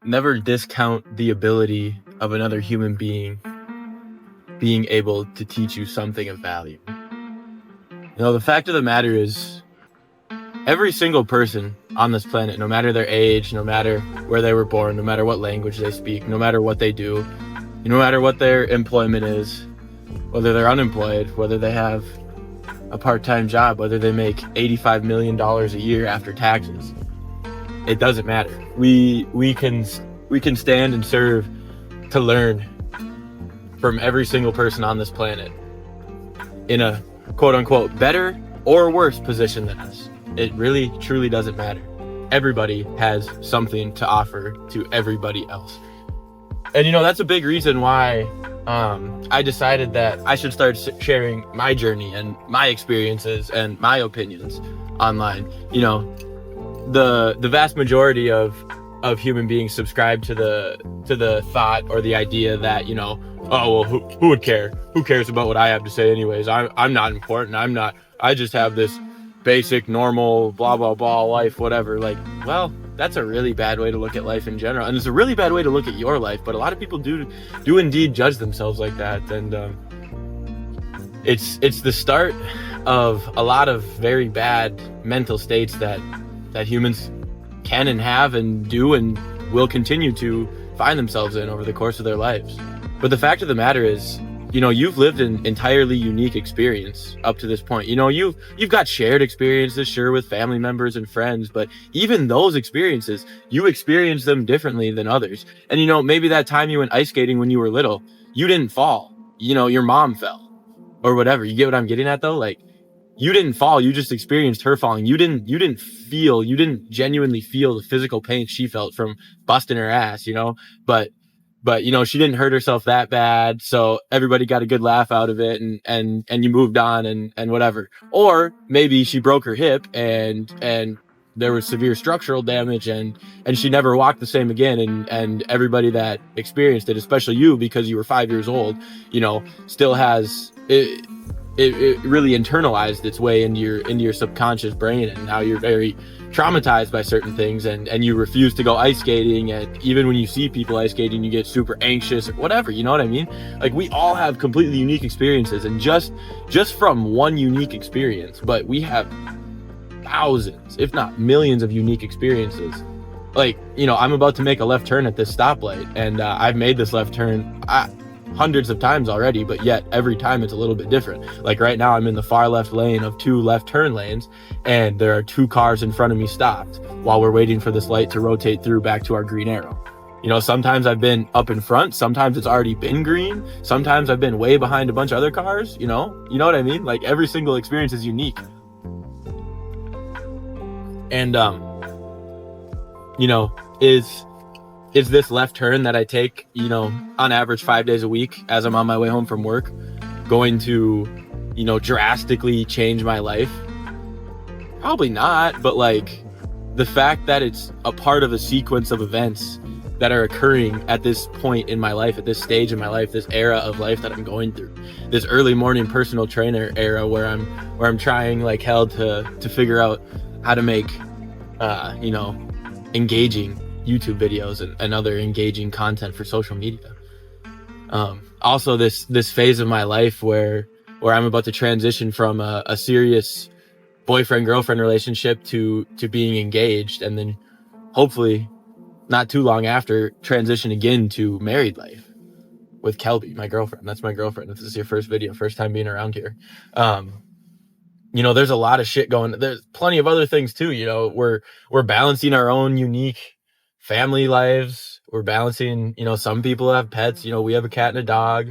never discount the ability of another human being being able to teach you something of value. The fact of the matter is, every single person on this planet, no matter their age, no matter where they were born, no matter what language they speak, no matter what they do, no matter what their employment is, whether they're unemployed, whether they have a part-time job, whether they make $85 million a year after taxes, it doesn't matter. We can stand and serve to learn from every single person on this planet in a quote-unquote better or worse position than us. It really, truly doesn't matter. Everybody has something to offer to everybody else. And that's a big reason why I decided that I should start sharing my journey and my experiences and my opinions online. The vast majority of human beings subscribe to the thought or the idea that, oh, well, who would care? Who cares about what I have to say anyways? I'm not important. I just have this basic, normal, blah, blah, blah life, whatever. Like, well, that's a really bad way to look at life in general. And it's a really bad way to look at your life. But a lot of people do indeed judge themselves like that. And it's the start of a lot of very bad mental states that humans can and have and do and will continue to find themselves in over the course of their lives. But the fact of the matter is, you've lived an entirely unique experience up to this point. You've got shared experiences, sure, with family members and friends, but even those experiences, you experience them differently than others. And maybe that time you went ice skating when you were little, you didn't fall. Your mom fell or whatever. You get what I'm getting at though? Like, you didn't fall, you just experienced her falling. You didn't genuinely feel the physical pain she felt from busting her ass, but she didn't hurt herself that bad, so everybody got a good laugh out of it, and you moved on and whatever. Or maybe she broke her hip and there was severe structural damage and she never walked the same again, and everybody that experienced it, especially you because you were 5 years old, still has it really internalized its way into your subconscious brain, and now you're very traumatized by certain things, and you refuse to go ice skating, and even when you see people ice skating you get super anxious or whatever, you know what I mean? Like, we all have completely unique experiences, and just from one unique experience, but we have thousands, if not millions, of unique experiences. Like, I'm about to make a left turn at this stoplight, and I've made this left turn hundreds of times already, but yet every time it's a little bit different. Like right now I'm in the far left lane of 2 left turn lanes, and there are 2 cars in front of me stopped while we're waiting for this light to rotate through back to our green arrow. Sometimes I've been up in front, sometimes it's already been green, sometimes I've been way behind a bunch of other cars, you know what I mean? Like, every single experience is unique. And is this left turn that I take, on average 5 days a week as I'm on my way home from work, going to, drastically change my life? Probably not, but like, the fact that it's a part of a sequence of events that are occurring at this point in my life, at this stage in my life, this era of life that I'm going through, this early morning personal trainer era where I'm trying like hell to figure out how to make, engaging YouTube videos and other engaging content for social media. Also this phase of my life where I'm about to transition from a serious boyfriend-girlfriend relationship to being engaged, and then hopefully not too long after transition again to married life with Kelby, my girlfriend. That's my girlfriend. If this is your first video, first time being around here. There's a lot of shit going. There's plenty of other things too. We're balancing our own unique family lives. We're balancing, some people have pets, we have a cat and a dog.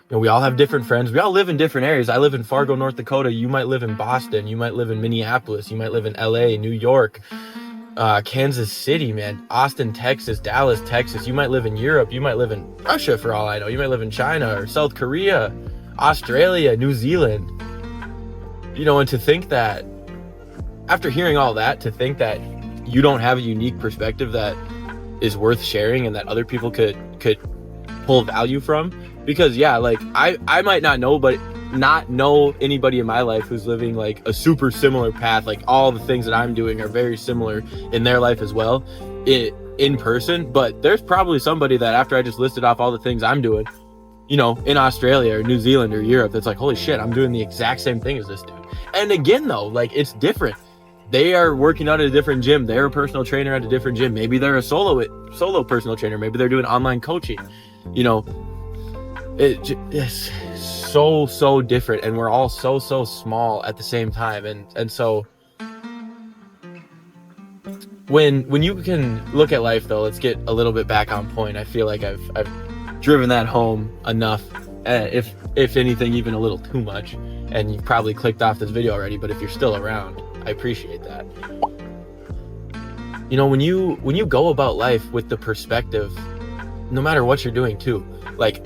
We all have different friends. We all live in different areas. I live in Fargo, North Dakota. You might live in Boston. You might live in Minneapolis. You might live in LA, New York, Kansas City, man, Austin, Texas, Dallas, Texas. You might live in Europe. You might live in Russia for all I know. You might live in China or South Korea, Australia, New Zealand. And to think that, after hearing all that, to think that you don't have a unique perspective that is worth sharing and that other people could pull value from. Because like I might not know anybody in my life who's living like a super similar path. Like, all the things that I'm doing are very similar in their life as well. in person, but there's probably somebody that after I just listed off all the things I'm doing, you know, in Australia or New Zealand or Europe, that's like, holy shit, I'm doing the exact same thing as this dude. And again, though, like, it's different. They are working out at a different gym. They're a personal trainer at a different gym. Maybe they're a solo personal trainer. Maybe they're doing online coaching. You know, it's so different, and we're all so small at the same time. And so when you can look at life, though, let's get a little bit back on point. I feel like I've driven that home enough, if anything, even a little too much. And you probably clicked off this video already, but if you're still around, I appreciate that. You know, when you go about life with the perspective, no matter what you're doing too, like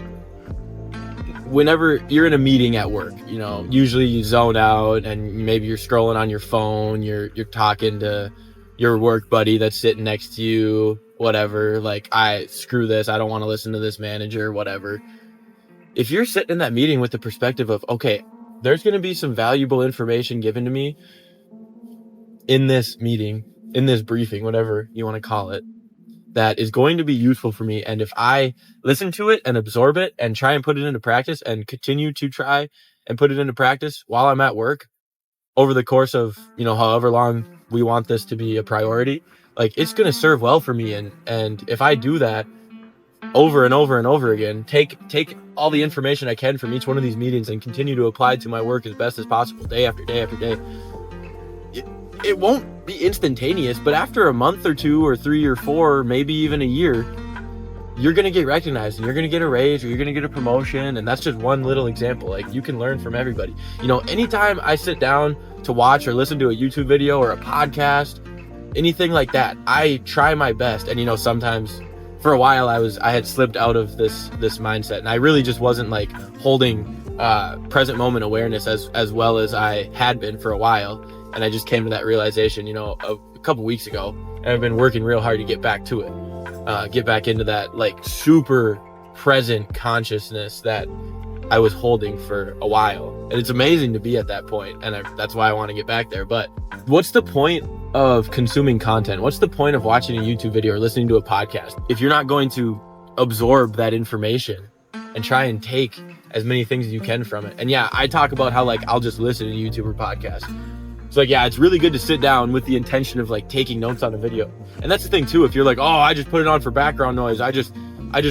whenever you're in a meeting at work, you know, usually you zone out and maybe you're scrolling on your phone, you're talking to your work buddy that's sitting next to you, whatever, like, screw this, I don't want to listen to this manager, whatever. If you're sitting in that meeting with the perspective of, okay, there's going to be some valuable information given to me in this meeting, in this briefing, whatever you want to call it, that is going to be useful for me. And if I listen to it and absorb it and try and put it into practice and continue to try and put it into practice while I'm at work over the course of, you know, however long we want this to be a priority, like, it's going to serve well for me. And if I do that over and over and over again, take all the information I can from each one of these meetings and continue to apply to my work as best as possible, day after day after day, it won't be instantaneous, but after a month or 2 or 3 or 4, maybe even a year, you're going to get recognized and you're going to get a raise or you're going to get a promotion. And that's just one little example. Like, you can learn from everybody. You know, anytime I sit down to watch or listen to a YouTube video or a podcast, anything like that, I try my best. And, you know, sometimes for a while I had slipped out of this mindset, and I really just wasn't like holding present moment awareness as well as I had been for a while. And I just came to that realization, you know, a couple weeks ago, and I've been working real hard to get back to it, get back into that like super present consciousness that I was holding for a while. And it's amazing to be at that point, and that's why I want to get back there. But what's the point of consuming content? What's the point of watching a YouTube video or listening to a podcast if you're not going to absorb that information and try and take as many things as you can from it? And yeah, I talk about how, like, I'll just listen to YouTube or podcast. So like, yeah, it's really good to sit down with the intention of like taking notes on a video. And that's the thing too, if you're like, oh, I just put it on for background noise, I just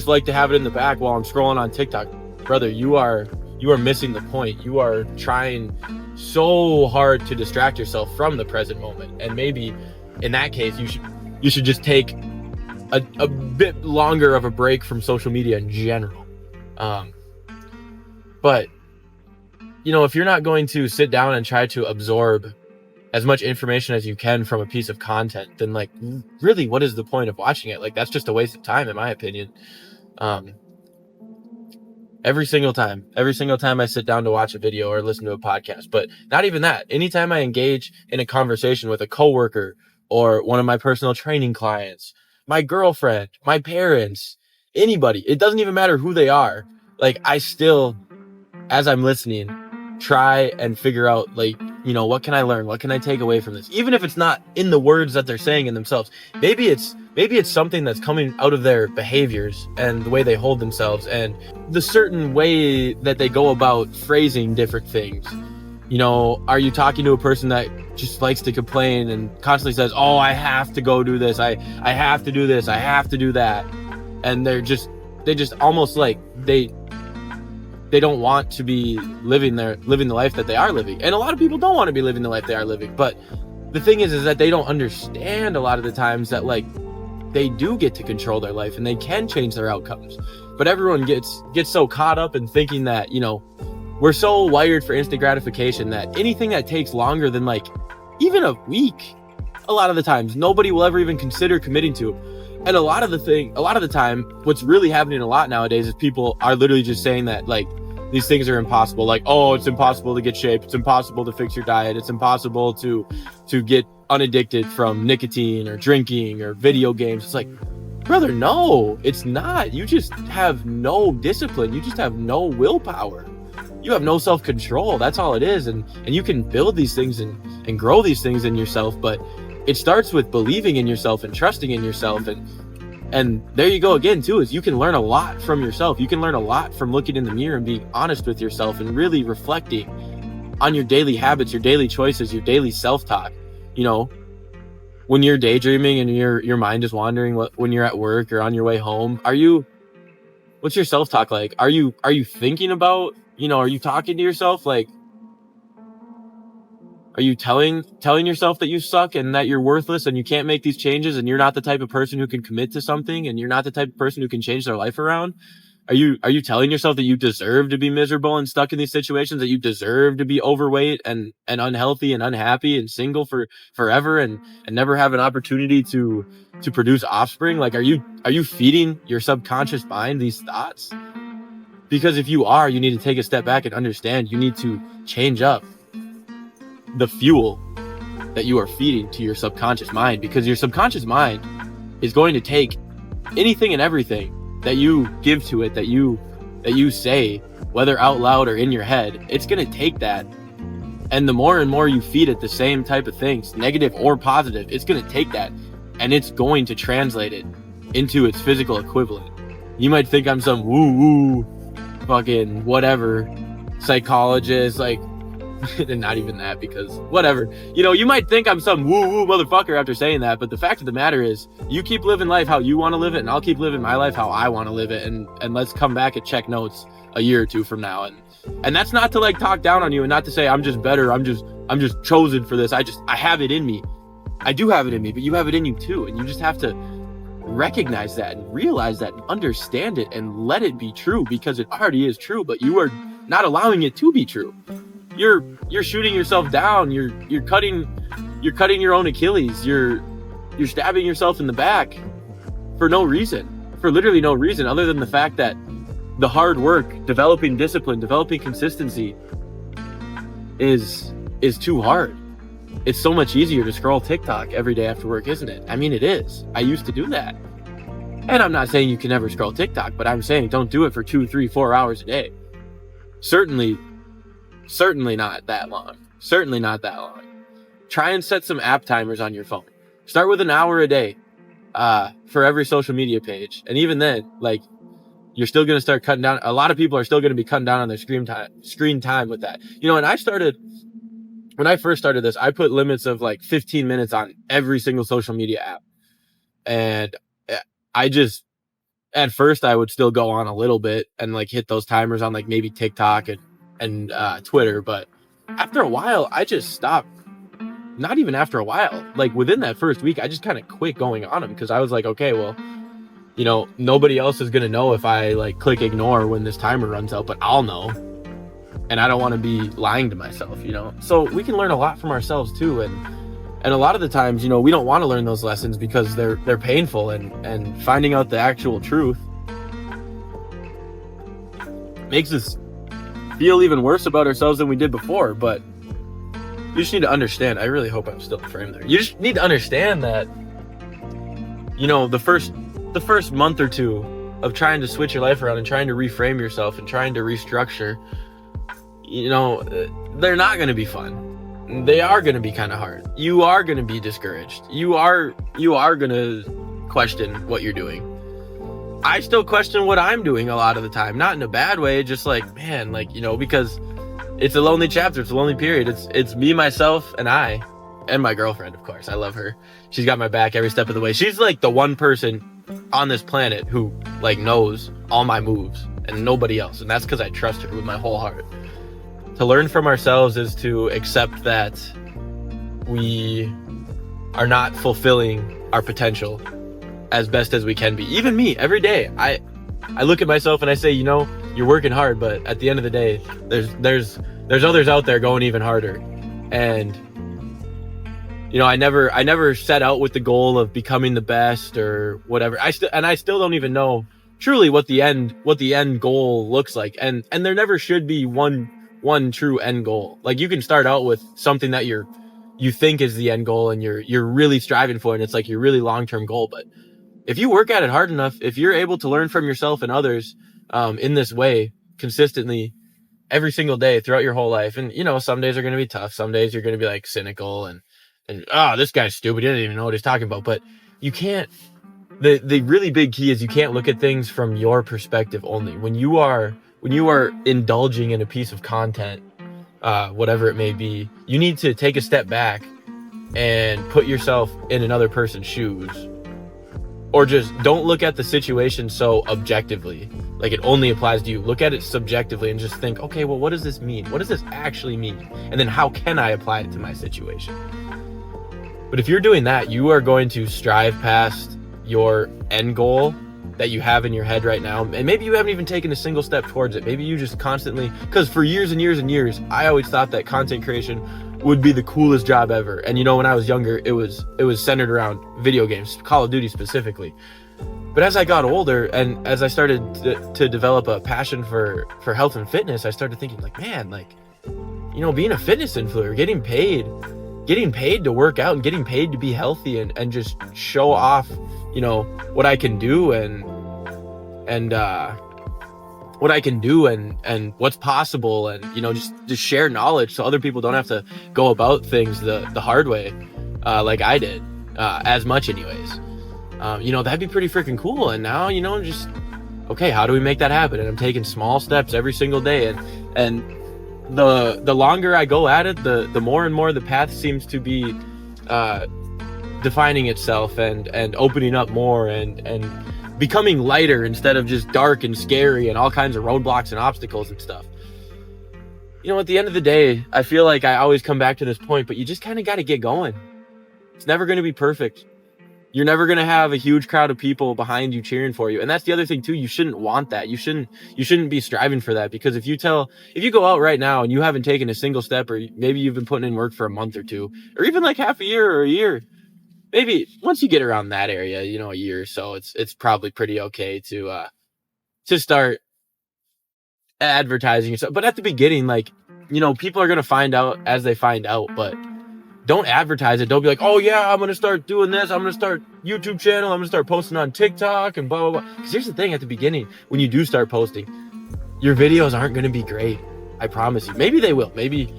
like to have it in the back while I'm scrolling on TikTok. Brother, you are missing the point. You are trying so hard to distract yourself from the present moment. And maybe in that case, you should just take a bit longer of a break from social media in general. But you know, if you're not going to sit down and try to absorb as much information as you can from a piece of content, then like, really, what is the point of watching it? Like, that's just a waste of time, in my opinion. Every single time I sit down to watch a video or listen to a podcast, but not even that, anytime I engage in a conversation with a coworker or one of my personal training clients, my girlfriend, my parents, anybody, it doesn't even matter who they are. Like, I still, as I'm listening, try and figure out, like, you know, what can I learn? What can I take away from this? Even if it's not in the words that they're saying in themselves, maybe it's something that's coming out of their behaviors and the way they hold themselves and the certain way that they go about phrasing different things. You know, are you talking to a person that just likes to complain and constantly says, oh, I have to go do this, I have to do this, I have to do that, and they just almost like they don't want to be living the life that they are living. And a lot of people don't want to be living the life they are living. But the thing is that they don't understand a lot of the times that, like, they do get to control their life and they can change their outcomes. But everyone gets so caught up in thinking that, you know, we're so wired for instant gratification that anything that takes longer than like even a week, a lot of the times nobody will ever even consider committing to. And a lot of the time, what's really happening a lot nowadays is people are literally just saying that, like, these things are impossible. Like, oh, it's impossible to get shape. It's impossible to fix your diet. It's impossible to get unaddicted from nicotine or drinking or video games. It's like, brother, no, it's not. You just have no discipline. You just have no willpower. You have no self-control. That's all it is. And you can build these things and grow these things in yourself, but it starts with believing in yourself and trusting in yourself. And And there you go again too, is you can learn a lot from yourself. You can learn a lot from looking in the mirror and being honest with yourself and really reflecting on your daily habits, your daily choices, your daily self-talk. You know, when you're daydreaming and your mind is wandering, when you're at work or on your way home, what's your self-talk like? Are you thinking about, are you talking to yourself? Like, are you telling yourself that you suck and that you're worthless and you can't make these changes and you're not the type of person who can commit to something and you're not the type of person who can change their life around? Are you telling yourself that you deserve to be miserable and stuck in these situations, that you deserve to be overweight and unhealthy and unhappy and single for forever and never have an opportunity to produce offspring? Like, are you feeding your subconscious mind these thoughts? Because if you are, you need to take a step back and understand you need to change up the fuel that you are feeding to your subconscious mind, because your subconscious mind is going to take anything and everything that you give to it, that you say, whether out loud or in your head. It's going to take that, and the more and more you feed it the same type of things, negative or positive, it's going to take that and it's going to translate it into its physical equivalent. You might think I'm some woo fucking whatever psychologist, like, and not even that, because whatever, you might think I'm some woo motherfucker after saying that, but the fact of the matter is, you keep living life how you want to live it, and I'll keep living my life how I want to live it, and let's come back and check notes a year or two from now. And that's not to like talk down on you, and not to say I'm just better, I'm just chosen for this. I have it in me. I do have it in me, but you have it in you too, and you just have to recognize that and realize that and understand it and let it be true, because it already is true, but you are not allowing it to be true. You're shooting yourself down. You're cutting your own Achilles. You're stabbing yourself in the back for no reason, for literally no reason, other than the fact that the hard work, developing discipline, developing consistency is too hard. It's so much easier to scroll TikTok every day after work, isn't it? I mean, it is. I used to do that. And I'm not saying you can never scroll TikTok, but I'm saying don't do it for 2, 3, 4 hours a day. Certainly not that long. Certainly not that long. Try and set some app timers on your phone. Start with an hour a day for every social media page. And even then, like, you're still going to start cutting down. A lot of people are still going to be cutting down on their screen time with that. And when I first started this, I put limits of like 15 minutes on every single social media app. And at first I would still go on a little bit and like hit those timers on like maybe TikTok and Twitter, but after a while I just stopped. Not even after a while, like within that first week, I just kind of quit going on them, because I was like, okay, well, nobody else is gonna know if I like click ignore when this timer runs out, but I'll know, and I don't want to be lying to myself, so we can learn a lot from ourselves too, and a lot of the times, we don't want to learn those lessons because they're painful, and finding out the actual truth makes us feel even worse about ourselves than we did before. But you just need to understand, I really hope I'm still in frame there. You just need to understand that, the first month or two of trying to switch your life around and trying to reframe yourself and trying to restructure, they're not going to be fun. They are going to be kind of hard. You are going to be discouraged. You are going to question what you're doing. I still question what I'm doing a lot of the time, not in a bad way, just like, man, like, because it's a lonely chapter. It's a lonely period. It's me, myself, and I, and my girlfriend, of course. I love her. She's got my back every step of the way. She's like the one person on this planet who like knows all my moves and nobody else. And that's because I trust her with my whole heart. To learn from ourselves is to accept that we are not fulfilling our potential as best as we can be. Even me, every day, I look at myself and I say, you're working hard, but at the end of the day, there's others out there going even harder. And I never set out with the goal of becoming the best or whatever. I still don't even know truly what the end goal looks like. And there never should be one true end goal. Like, you can start out with something that you think is the end goal and you're really striving for, and it's like your really long-term goal. But if you work at it hard enough, if you're able to learn from yourself and others in this way consistently every single day throughout your whole life, and some days are going to be tough, some days you're going to be like cynical and this guy's stupid, he doesn't even know what he's talking about. But you can't, the really big key is you can't look at things from your perspective only. When you are indulging in a piece of content, whatever it may be, you need to take a step back and put yourself in another person's shoes. Or just don't look at the situation so objectively, like it only applies to you. Look at it subjectively and just think, okay, well, what does this mean? What does this actually mean? And then how can I apply it to my situation? But if you're doing that, you are going to strive past your end goal that you have in your head right now. And maybe you haven't even taken a single step towards it. Maybe you just constantly, because for years and years and years, I always thought that content creation would be the coolest job ever. And you know, when I was younger, it was centered around video games, Call of Duty specifically. But as I got older and as I started to develop a passion for health and fitness, I started thinking like, man, like, you know, being a fitness influencer, getting paid to work out and getting paid to be healthy and just show off, you know, what I can do and what I can do and what's possible, and, you know, just share knowledge so other people don't have to go about things the hard way, like I did, as much anyways. You know, that'd be pretty freaking cool. And now, you know, just, okay, how do we make that happen? And I'm taking small steps every single day. And the longer I go at it, the more and more the path seems to be defining itself and opening up more and becoming lighter instead of just dark and scary and all kinds of roadblocks and obstacles and stuff. You know, at the end of the day, I feel like I always come back to this point, but you just kind of got to get going. It's never going to be perfect. You're never going to have a huge crowd of people behind you cheering for you. And that's the other thing too. You shouldn't want that. You shouldn't be striving for that, because if you go out right now and you haven't taken a single step, or maybe you've been putting in work for a month or two, or even like half a year or a year, maybe once you get around that area, you know, a year or so, it's probably pretty okay to start advertising yourself. But at the beginning, like, you know, people are going to find out as they find out, but don't advertise it. Don't be like, oh yeah, I'm going to start doing this. I'm going to start YouTube channel. I'm going to start posting on TikTok and blah, blah, blah. Because here's the thing, at the beginning, when you do start posting, your videos aren't going to be great. I promise you. Maybe they will, maybe.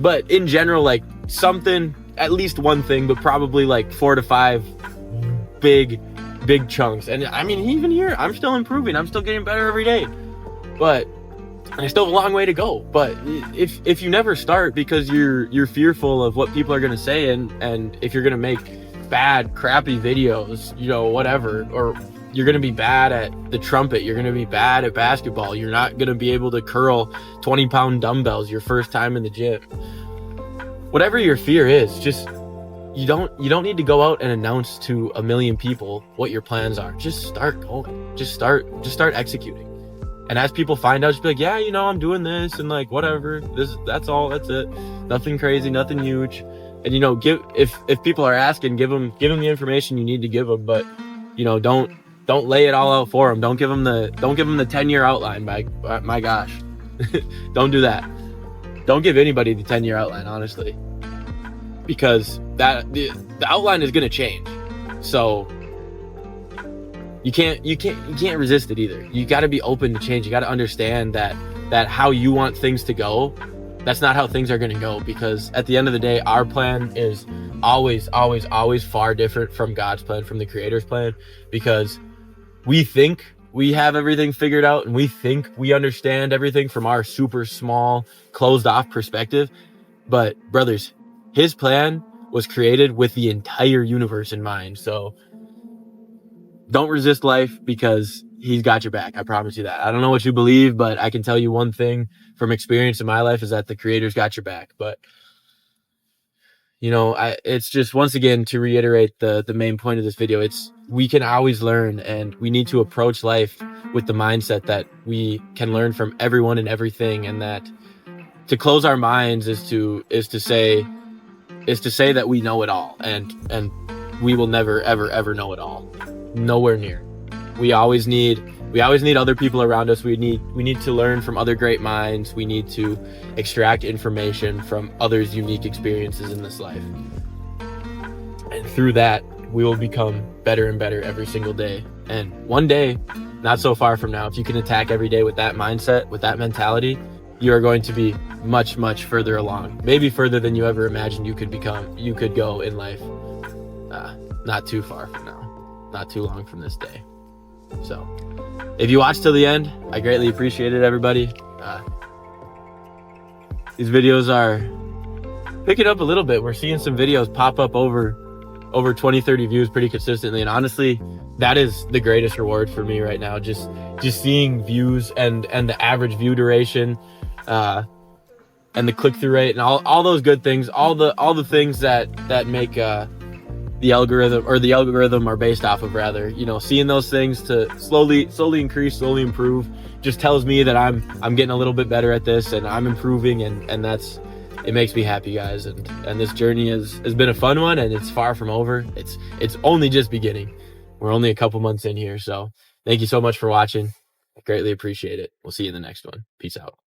But in general, like something, at least one thing, but probably like 4 to 5 big chunks. And I mean, even here, I'm still improving. I'm still getting better every day. But I still have a long way to go. But if you never start because you're fearful of what people are going to say, and if you're going to make bad, crappy videos, you know, whatever, or you're going to be bad at the trumpet, you're going to be bad at basketball, you're not going to be able to curl 20-pound dumbbells your first time in the gym. Whatever your fear is, just you don't need to go out and announce to a million people what your plans are. Just start going. Just start executing. And as people find out, just be like, yeah, you know, I'm doing this and like whatever. That's it. Nothing crazy, nothing huge. And, you know, if people are asking, give them the information you need to give them. But, you know, don't lay it all out for them. Don't give them the 10-year outline. My gosh, don't do that. Don't give anybody the 10-year outline, honestly, because the outline is going to change. So you can't resist it either. You got to be open to change. You got to understand that how you want things to go, that's not how things are going to go, because at the end of the day, our plan is always far different from God's plan, from the Creator's plan, because we think we have everything figured out and we think we understand everything from our super small, closed off perspective. But brothers, his plan was created with the entire universe in mind. So don't resist life, because he's got your back. I promise you that. I don't know what you believe, but I can tell you one thing from experience in my life is that the Creator's got your back. But, you know, it's just, once again, to reiterate the main point of this video, we can always learn, and we need to approach life with the mindset that we can learn from everyone and everything, and that to close our minds is to say that we know it all, and we will never ever know it all. Nowhere near. We always need other people around us. We need to learn from other great minds. We need to extract information from others' unique experiences in this life. And through that, we will become better and better every single day. And one day, not so far from now, if you can attack every day with that mindset, with that mentality, you are going to be much, much further along. Maybe further than you ever imagined you could go in life. Not too far from now. not too long from this day. So if you watched till the end, I greatly appreciate it, everybody. These videos are picking up a little bit. We're seeing some videos pop up over 20, 30 views pretty consistently. And honestly, that is the greatest reward for me right now. Just seeing views and the average view duration, and the click-through rate and all those good things, all the things that make the algorithm are based off of, rather, seeing those things to slowly increase, slowly improve, just tells me that I'm getting a little bit better at this and I'm improving, and it makes me happy, guys. And this journey has been a fun one, and it's far from over. It's only just beginning. We're only a couple months in here. So thank you so much for watching. I greatly appreciate it. We'll see you in the next one. Peace out.